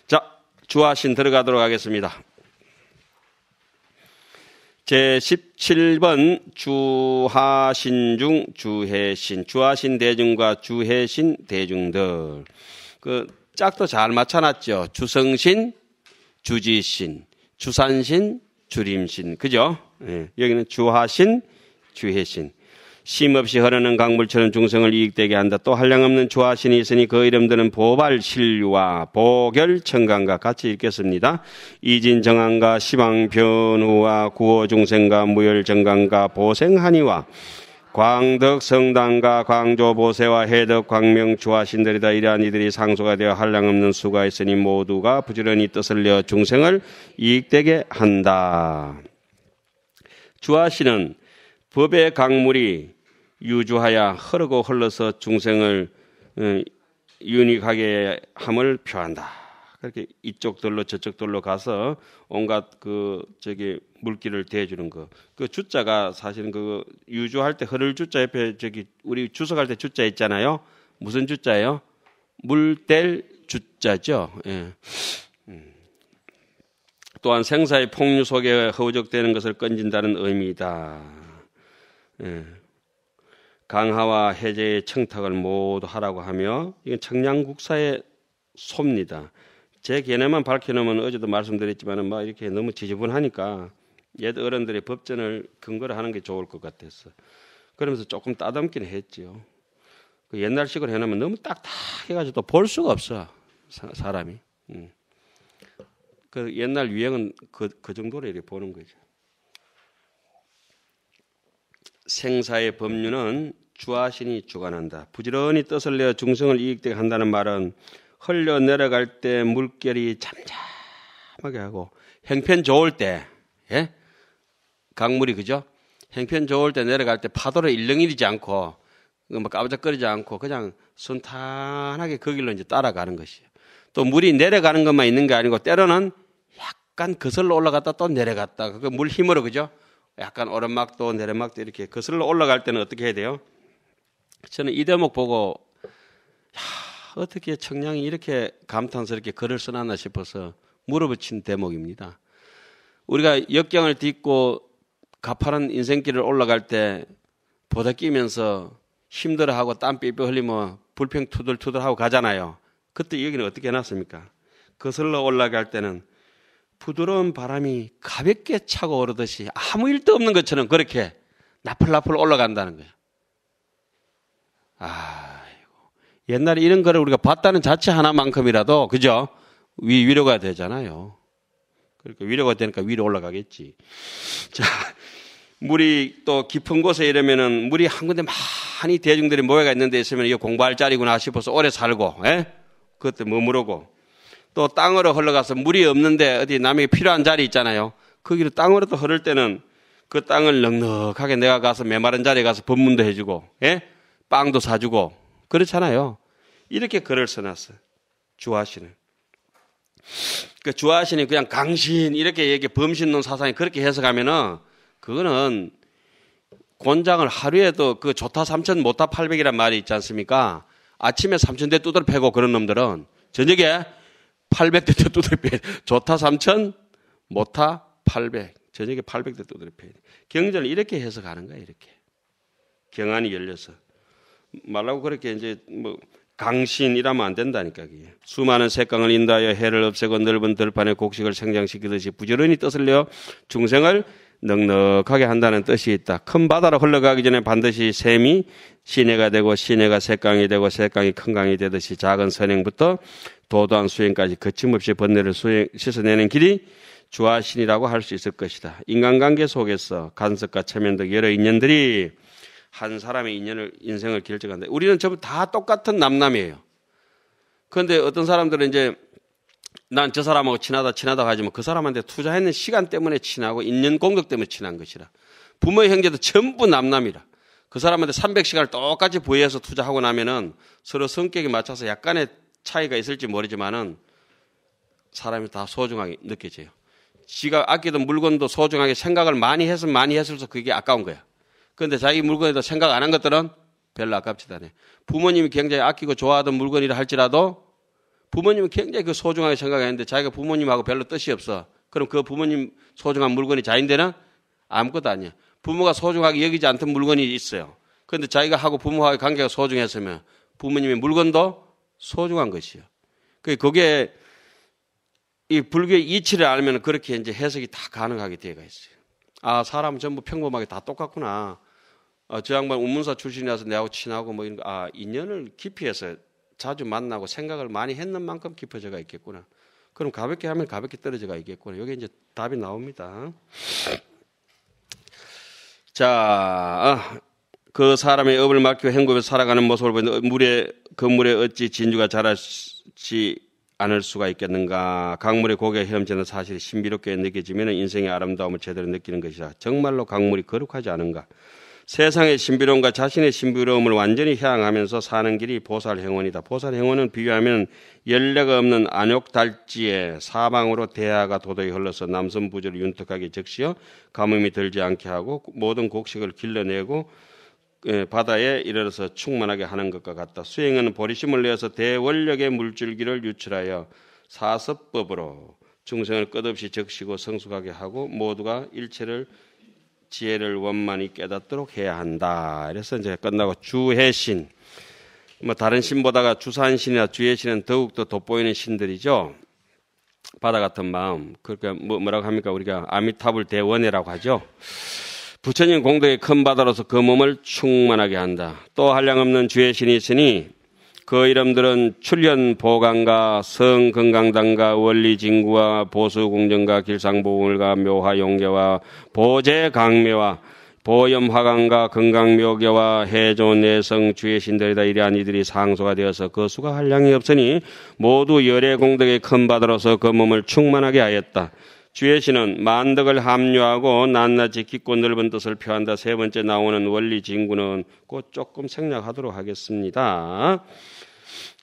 자, 주하신 들어가도록 하겠습니다. 제17번 주하신 중 주해신, 주하신 대중과 주해신 대중들. 그 짝도 잘 맞춰놨죠. 주성신, 주지신, 주산신, 주림신. 그죠? 예, 여기는 주하신, 주해신. 쉼없이 흐르는 강물처럼 중생을 이익되게 한다. 또 한량없는 주하신이 있으니 그 이름들은 보발, 신류와 보결, 청강과 같이 읽겠습니다. 이진정한과 시방변우와 구호중생과 무열정강과 보생한이와 광덕성당과 광조보세와 해덕, 광명, 주하신들이다. 이러한 이들이 상소가 되어 한량없는 수가 있으니 모두가 부지런히 뜻을 내어 중생을 이익되게 한다. 주하신은 법의 강물이 유주하여 흐르고 흘러서 중생을 유익하게 함을 표한다. 그렇게 이쪽들로 저쪽들로 가서 온갖 물기를 대주는 거. 그 주자가 사실은 그 유주할 때 흐를 주자 옆에 우리 주석할 때 주자 있잖아요. 무슨 주자예요? 물뗄 주자죠. 예. 또한 생사의 폭류 속에 허우적대는 것을 건진다는 의미이다. 예. 강하와 해제의 청탁을 모두 하라고 하며 이건 청량국사의 소입니다. 제 개념만 밝혀놓으면 어제도 말씀드렸지만 이렇게 너무 지저분하니까 옛 어른들의 법전을 근거로 하는 게 좋을 것 같아서 그러면서 조금 따듬기는 했지요. 그 옛날식으로 해놓으면 너무 딱딱해가지고 또 볼 수가 없어 사람이. 그 옛날 유행은 그 정도로 이렇게 보는 거죠. 생사의 법륜은 주하신이 주관한다. 부지런히 뜻을 내어 중생을 이익되게 한다는 말은 흘러내려갈 때 물결이 잠잠하게 하고 형편 좋을 때, 예? 강물이 그죠? 형편 좋을 때 내려갈 때 파도를 일렁이지 않고 까부작거리지 않고 그냥 순탄하게 그 길로 이제 따라가는 것이에요. 또 물이 내려가는 것만 있는 게 아니고 때로는 약간 거슬러 올라갔다 또 내려갔다. 그 물 힘으로 그죠? 약간 오르막도 내리막도 이렇게 거슬러 올라갈 때는 어떻게 해야 돼요? 저는 이 대목 보고 어떻게 청량이 이렇게 감탄스럽게 글을 써놨나 싶어서 물어붙인 대목입니다. 우리가 역경을 딛고 가파른 인생길을 올라갈 때 보다 끼면서 힘들어하고 땀 삐삐 흘리면 불평 투덜투덜하고 가잖아요. 그때 여기는 어떻게 해놨습니까? 거슬러 올라갈 때는 부드러운 바람이 가볍게 차고 오르듯이 아무 일도 없는 것처럼 그렇게 나풀나풀 올라간다는 거예요. 아이고, 옛날에 이런 거를 우리가 봤다는 자체 하나만큼이라도 그죠? 위로가 되잖아요. 그러니까 위로가 되니까 위로 올라가겠지. 자, 물이 또 깊은 곳에 이러면은 물이 한 군데 많이 대중들이 모여가 있는 데 있으면 이거 공부할 자리구나 싶어서 오래 살고, 예? 그때 머무르고. 또 땅으로 흘러가서 물이 없는데 어디 남에게 필요한 자리 있잖아요. 거기로 땅으로 또 흐를 때는 그 땅을 넉넉하게 내가 가서 메마른 자리에 가서 법문도 해주고, 예? 빵도 사주고 그렇잖아요. 이렇게 글을 써놨어요. 주하신은. 그 주하신이 그냥 강신 이렇게 얘기 범신론 사상이 그렇게 해석하면은 그거는 곤장을 하루에도 그 조타 3천 모타 800이란 말이 있지 않습니까? 아침에 3,000대 두드려 패고 그런 놈들은 저녁에 800대 두드려 패. 조타 3천 모타 800. 저녁에 800대 두드려 패. 경전을 이렇게 해석하는 거야. 이렇게 경안이 열려서 말라고 그렇게 이제 강신이라면 안 된다니까. 그게. 수많은 색강을 인도하여 해를 없애고 넓은 들판에 곡식을 성장시키듯이 부지런히 뜻을 내어 중생을 넉넉하게 한다는 뜻이 있다. 큰 바다로 흘러가기 전에 반드시 샘이 시내가 되고 시내가 색강이 되고 색강이 큰 강이 되듯이 작은 선행부터 도도한 수행까지 거침없이 번뇌를 씻어내는 길이 주하신이라고 할 수 있을 것이다. 인간관계 속에서 간섭과 체면 등 여러 인연들이 한 사람의 인생을 결정한다. 우리는 전부 다 똑같은 남남이에요. 그런데 어떤 사람들은 이제 난 저 사람하고 친하다 하지만 그 사람한테 투자했는 시간 때문에 친하고 인연 공덕 때문에 친한 것이라. 부모의 형제도 전부 남남이라. 그 사람한테 300시간을 똑같이 부여해서 투자하고 나면은 서로 성격에 맞춰서 약간의 차이가 있을지 모르지만은 사람이 다 소중하게 느껴져요. 지가 아끼던 물건도 소중하게 생각을 많이 했을수록 그게 아까운 거야. 그런데 자기 물건에도 생각 안 한 것들은 별로 아깝지도 않아요. 부모님이 굉장히 아끼고 좋아하던 물건이라 할지라도 부모님은 굉장히 그 소중하게 생각하는데 자기가 부모님하고 별로 뜻이 없어. 그럼 그 부모님 소중한 물건이 자기인데는 아무것도 아니야. 부모가 소중하게 여기지 않던 물건이 있어요. 그런데 자기가 하고 부모와의 관계가 소중했으면 부모님의 물건도 소중한 것이요. 그게 이 불교의 이치를 알면 그렇게 이제 해석이 다 가능하게 되어 있어요. 아, 사람은 전부 평범하게 다 똑같구나. 저 양반 운문사 출신이라서 내하고 친하고 뭐 이런 거, 아, 인연을 깊이 해서 자주 만나고 생각을 많이 했는 만큼 깊어져가 있겠구나. 그럼 가볍게 하면 가볍게 떨어져가 있겠구나. 여기 이제 답이 나옵니다. 자, 그 사람의 업을 맡기고 행급에 살아가는 모습을 보는데 그 물에 어찌 진주가 자라지 않을 수가 있겠는가. 강물의 고개 헤엄치는 사실이 신비롭게 느껴지면 인생의 아름다움을 제대로 느끼는 것이다. 정말로 강물이 거룩하지 않은가. 세상의 신비로움과 자신의 신비로움을 완전히 해양하면서 사는 길이 보살행원이다. 보살행원은 비유하면 연례가 없는 안욕달지에 사방으로 대하가 도도히 흘러서 남선부주를 윤택하게 적시어 가뭄이 들지 않게 하고 모든 곡식을 길러내고 바다에 이르러서 충만하게 하는 것과 같다. 수행은 보리심을 내어서 대원력의 물줄기를 유출하여 사섭법으로 중생을 끝없이 적시고 성숙하게 하고 모두가 일체를 지혜를 원만히 깨닫도록 해야 한다. 그래서 이제 끝나고 주해신. 뭐 다른 신보다가 주산신이나 주해신은 더욱더 돋보이는 신들이죠. 바다 같은 마음. 그러니까 뭐라고 합니까? 우리가 아미타불 대원해라고 하죠. 부처님 공덕의 큰 바다로서 그 몸을 충만하게 한다. 또 한량없는 주해신이 있으니 그 이름들은 출현보강가, 성건강당가, 원리진구와 보수공정가, 길상보물가, 묘화용계와 보제강묘와 보염화강가, 건강묘계와 해조내성 주해신들이다. 이러한 이들이 상소가 되어서 그 수가 한량이 없으니 모두 열애공덕의 큰 바다로서 그 몸을 충만하게 하였다. 주해신은 만덕을 합류하고 낱낱이 깊고 넓은 뜻을 표한다. 세 번째 나오는 원리진구는 곧 조금 생략하도록 하겠습니다.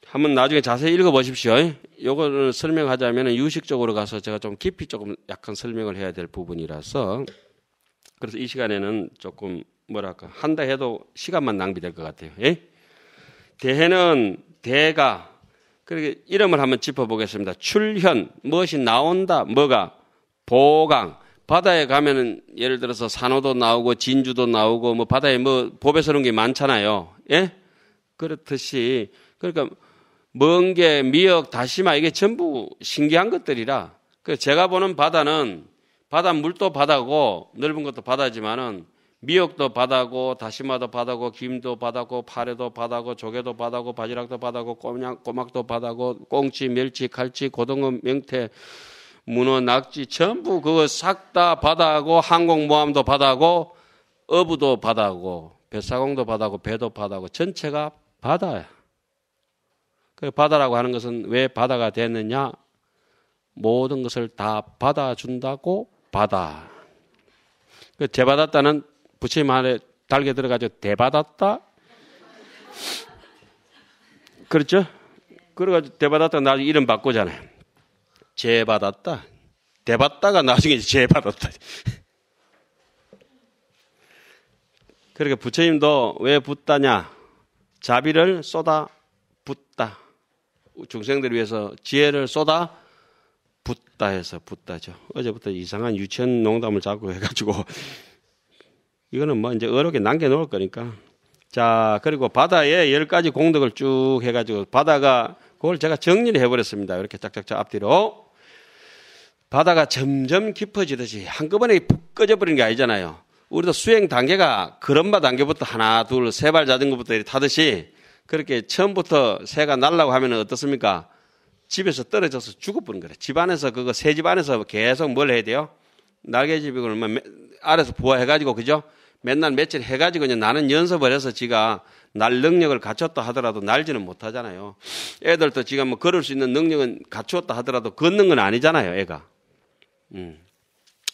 한번 나중에 자세히 읽어보십시오. 이거를 설명하자면 유식적으로 가서 제가 좀 깊이 조금 약간 설명을 해야 될 부분이라서 그래서 이 시간에는 조금 뭐랄까 한다 해도 시간만 낭비될 것 같아요. 예? 대해는 대가 그렇게 이름을 한번 짚어보겠습니다. 출현 무엇이 나온다 뭐가 보강 바다에 가면은 예를 들어서 산호도 나오고 진주도 나오고 뭐 바다에 뭐 보배스러운 게 많잖아요. 예? 그렇듯이 그러니까 멍게, 미역, 다시마 이게 전부 신기한 것들이라. 그래서 제가 보는 바다는 바다 물도 바다고 넓은 것도 바다지만은 미역도 바다고 다시마도 바다고 김도 바다고 파래도 바다고 조개도 바다고 바지락도 바다고 꼬막도 바다고 꽁치, 멸치, 갈치, 고등어, 명태, 문어, 낙지 전부 그거 싹 다 바다고 항공모함도 바다고 어부도 바다고 뱃사공도 바다고 배도 바다고 전체가 바다야. 그 바다라고 하는 것은 왜 바다가 됐느냐? 모든 것을 다 받아준다고 바다. 그 대받았다는 부처님 안에 달게 들어가지고 대받았다. 그렇죠? 그래가지고 대받았다 나중에 이름 바꾸잖아요. 재받았다. 대받다가 나중에 재받았다. 그러니까 부처님도 왜 붓다냐? 자비를 쏟아 붓다. 중생들을 위해서 지혜를 쏟아 붓다 해서 붓다죠. 어제부터 이상한 유치원 농담을 자꾸 해가지고 이거는 뭐 이제 어렵게 남겨놓을 거니까. 자, 그리고 바다에 10가지 공덕을 쭉 해가지고 바다가 그걸 제가 정리를 해버렸습니다. 이렇게 짝짝짝 앞뒤로. 바다가 점점 깊어지듯이 한꺼번에 푹 꺼져버리는 게 아니잖아요. 우리도 수행 단계가 걸음마 단계부터 하나, 둘, 세 발 자전거부터 이렇게 타듯이 그렇게 처음부터 새가 날라고 하면 어떻습니까? 집에서 떨어져서 죽어버린 거래. 집 안에서 그거 새 집 안에서 계속 뭘 해야 돼요? 날개집이고 아래서 부화해가지고 그죠? 맨날 며칠 해가지고 그냥 나는 연습을 해서 지가 날 능력을 갖췄다 하더라도 날지는 못하잖아요. 애들도 지가 뭐 걸을 수 있는 능력은 갖추었다 하더라도 걷는 건 아니잖아요, 애가.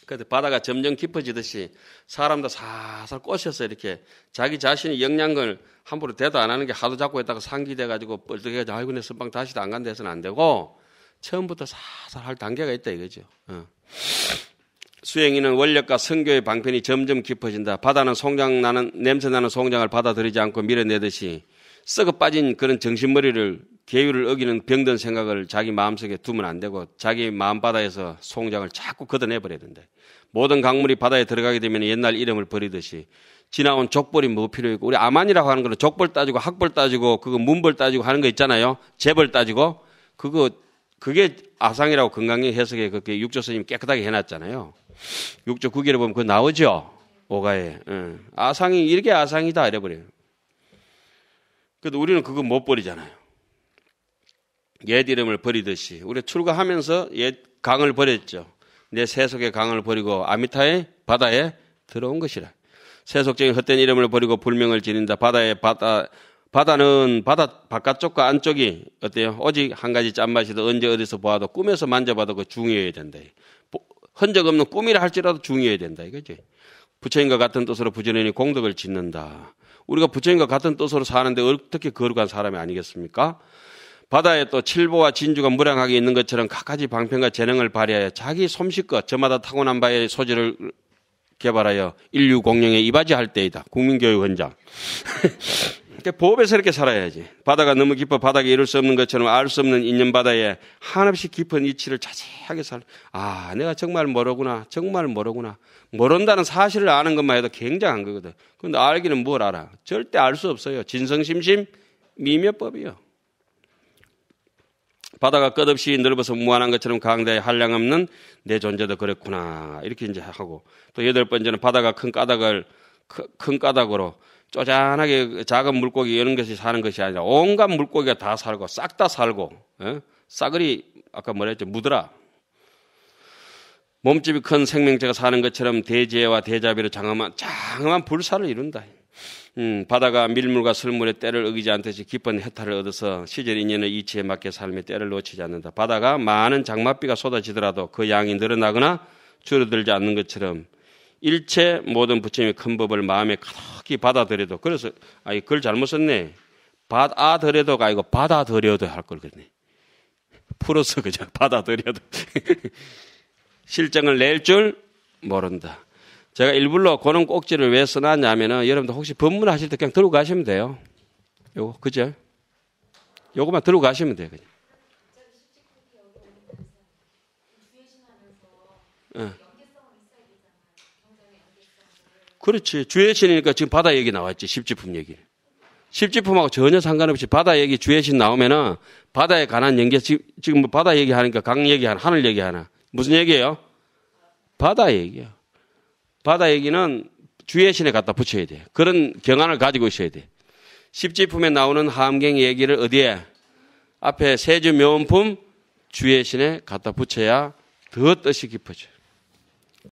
그래서 바다가 점점 깊어지듯이 사람도 살살 꼬셔서 이렇게 자기 자신의 역량을 함부로 대도 안 하는 게 하도 자꾸 했다가 상기돼가지고 뻘떡해가지고 아이고 내 선방 다시도 안 간다 해서는 안 되고 처음부터 살살 할 단계가 있다 이거죠. 수행인은 원력과 성교의 방편이 점점 깊어진다. 바다는 냄새나는 송장을 받아들이지 않고 밀어내듯이 썩어 빠진 그런 정신머리를 계율을 어기는 병든 생각을 자기 마음속에 두면 안 되고 자기 마음바다에서 송장을 자꾸 걷어내버려야 된다. 모든 강물이 바다에 들어가게 되면 옛날 이름을 버리듯이 지나온 족벌이 뭐 필요 있고 우리 아만이라고 하는 거는 족벌 따지고 학벌 따지고 그거 문벌 따지고 하는 거 있잖아요. 재벌 따지고 그게 아상이라고 건강히 해석에 그렇게 육조 스님 깨끗하게 해놨잖아요. 육조 9기를 보면 그거 나오죠. 오가에. 아상이 이렇게 아상이다 이래버려요. 그래도 우리는 그거 못 버리잖아요. 옛 이름을 버리듯이 우리 출가하면서 옛 강을 버렸죠. 내 세속의 강을 버리고 아미타의 바다에 들어온 것이라. 세속적인 헛된 이름을 버리고 불명을 지닌다. 바다는 바다 바깥쪽과 안쪽이 어때요? 오직 한 가지 짠맛이다. 언제 어디서 보아도 꿈에서 만져봐도 그 중요해야 된다. 흔적 없는 꿈이라 할지라도 중요해야 된다. 이거지. 부처님과 같은 뜻으로 부지런히 공덕을 짓는다. 우리가 부처님과 같은 뜻으로 사는데 어떻게 거룩한 사람이 아니겠습니까? 바다에 또 칠보와 진주가 무량하게 있는 것처럼 갖가지 방편과 재능을 발휘하여 자기 솜씨껏 저마다 타고난 바의 소질을 개발하여 인류 공영에 이바지할 때이다. 국민교육원장. 보업에서 이렇게 살아야지. 바다가 너무 깊어 바닥에 이룰 수 없는 것처럼 알 수 없는 인연 바다에 한없이 깊은 이치를 자세하게 내가 정말 모르구나. 정말 모르구나. 모른다는 사실을 아는 것만 해도 굉장한 거거든. 그런데 알기는 뭘 알아? 절대 알 수 없어요. 진성심심 미묘법이요. 바다가 끝없이 넓어서 무한한 것처럼 강대에 한량없는 내 존재도 그랬구나. 이렇게 이제 하고 또 8번째는 바다가 큰 까닭으로 쪼잔하게 작은 물고기 이런 것이 사는 것이 아니라 온갖 물고기가 다 살고 싹 다 살고 싸그리 아까 뭐라 했죠? 무드라. 몸집이 큰 생명체가 사는 것처럼 대지혜와 대자비로 장엄한 불사를 이룬다. 바다가 밀물과 설물의 때를 어기지 않듯이 깊은 해탈을 얻어서 시절 인연의 이치에 맞게 삶의 때를 놓치지 않는다. 바다가 많은 장맛비가 쏟아지더라도 그 양이 늘어나거나 줄어들지 않는 것처럼 일체 모든 부처님의 큰 법을 마음에 가득히 받아들여도 그래서 글 잘못 썼네. 받아들여도가 아니고 받아들여도 할 걸 그랬네. 풀어서 그죠. 받아들여도 실정을 낼 줄 모른다. 제가 일부러 그런 꼭지를 왜 써놨냐면은 여러분들 혹시 법문 하실 때 그냥 들고 가시면 돼요. 요거 그죠? 요거만 들고 가시면 돼요. 그냥. 그렇지. 주의 신이니까 지금 바다 얘기 나왔지. 십지품 얘기. 십지품하고 전혀 상관없이 바다 얘기, 주의 신 나오면은 바다에 관한 연계, 지금 뭐 바다 얘기하니까 강 얘기하나, 하늘 얘기하나. 무슨 얘기예요? 바다 얘기예요. 바다 얘기는 주의 신에 갖다 붙여야 돼. 그런 경안을 가지고 있어야 돼. 십지품에 나오는 함경 얘기를 어디에? 앞에 세주 묘원품 주의 신에 갖다 붙여야 더 뜻이 깊어져요.